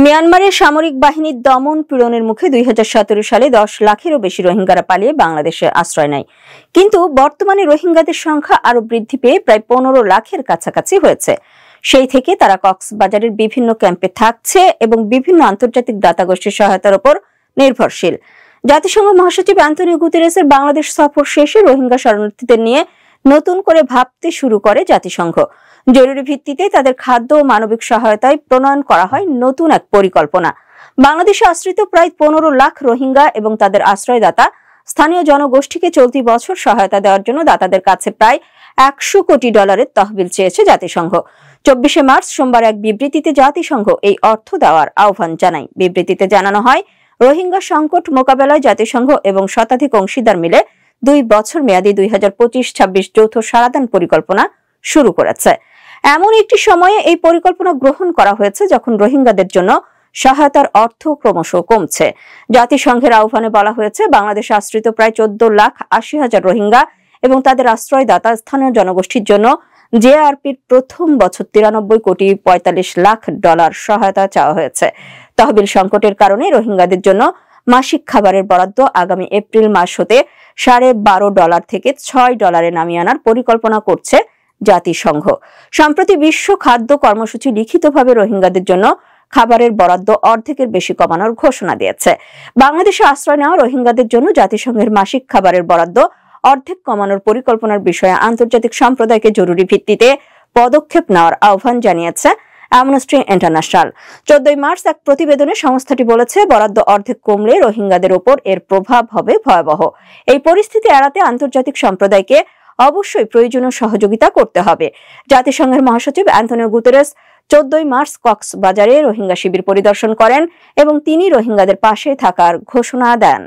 মিয়ানমারের সামরিক বাহিনীর দমন পীড়নের মুখে 2017 সালে 10 লাখেরও বেশি রোহিঙ্গারা পালিয়ে বাংলাদেশে আশ্রয় নেয়। কিন্তু বর্তমানে রোহিঙ্গাদের সংখ্যা আরো বৃদ্ধি পেয়ে প্রায় 15 লাখের কাছাকাছি হয়েছে। সেই থেকে তারা কক্সবাজারের বিভিন্ন ক্যাম্পে থাকছে এবং বিভিন্ন আন্তর্জাতিক দাতা গোষ্ঠীর সহায়তার উপর নির্ভরশীল। জাতিসংঘ মহাসচিব অ্যান্টনিও গুতেরেসের বাংলাদেশ সফর শেষে রোহিঙ্গা শরণার্থীদের নিয়ে নতুন করে ভাবতে শুরু করে জাতিসংঘ। জরুরি ভিত্তিতে তাদের খাদ্য ও মানবিক সহায়তায় প্রণয়ন করা হয় নতুন এক পরিকল্পনা। বাংলাদেশে আশ্রিত প্রায় 15 লাখ রোহিঙ্গা এবং তাদের আশ্রয়দাতা স্থানীয় জনগোষ্ঠীকে চলতি বছর সহায়তা দেওয়ার জন্য দাতাদের কাছে প্রায় $100 কোটি তহবিল চেয়েছে জাতিসংঘ। 24 মার্চ সোমবার এক বিবৃতিতে জাতিসংঘ এই অর্থ দেওয়ার আহ্বান জানায়। বিবৃতিতে জানানো হয়, রোহিঙ্গা সংকট মোকাবেলায় জাতিসংঘ এবং শতাধিক অংশীদার মিলে 2 বছর মেয়াদী 2025-26 যৌথ সারাদান পরিকল্পনা শুরু করেছে। এমন একটি সময়ে এই পরিকল্পনা গ্রহণ করা হয়েছে যখন রোহিঙ্গাদের জন্য সহায়তার অর্থ ক্রমশ কমছে। জাতিসংঘের আহ্বানে বলা হয়েছে, বাংলাদেশে আশ্রিত প্রায় 14,80,000 রোহিঙ্গা এবং তাদের আশ্রয়দাতা স্থানীয় জনগোষ্ঠীর জন্য জেআরপির প্রথম বছর $43.45 লাখ সহায়তা চাওয়া হয়েছে। তহবিল সংকটের কারণে রোহিঙ্গাদের জন্য মাসিক খাবারের বরাদ্দ আগামী এপ্রিল মাস হতে $12.5 থেকে $6 নামিয়ে আনার পরিকল্পনা করছে জাতিসংঘ। সম্প্রতি বিশ্ব খাদ্য কর্মসূচি লিখিতভাবে রোহিঙ্গাদের জন্য খাবারের বরাদ্দ অর্ধেকের বেশি কমানোর ঘোষণা দিয়েছে। বাংলাদেশে আশ্রয় নেওয়া রোহিঙ্গাদের জন্য জাতিসংঘের মাসিক খাবারের বরাদ্দ অর্ধেক কমানোর পরিকল্পনার বিষয়ে আন্তর্জাতিক সম্প্রদায়কে জরুরি ভিত্তিতে পদক্ষেপ নেওয়ার আহ্বান জানিয়েছে অ্যামনেস্টি ইন্টারন্যাশনাল। 14 মার্চ এক প্রতিবেদনে সংস্থাটি বলেছে, বরাদ্দ অর্ধেক কমলে রোহিঙ্গাদের ওপর এর প্রভাব হবে ভয়াবহ। এই পরিস্থিতি এড়াতে আন্তর্জাতিক সম্প্রদায়কে অবশ্যই প্রয়োজনীয় সহযোগিতা করতে হবে। জাতিসংঘের মহাসচিব অ্যান্টনিও গুতেরেস 14 মার্চ কক্সবাজারে রোহিঙ্গা শিবির পরিদর্শন করেন এবং তিনি রোহিঙ্গাদের পাশে থাকার ঘোষণা দেন।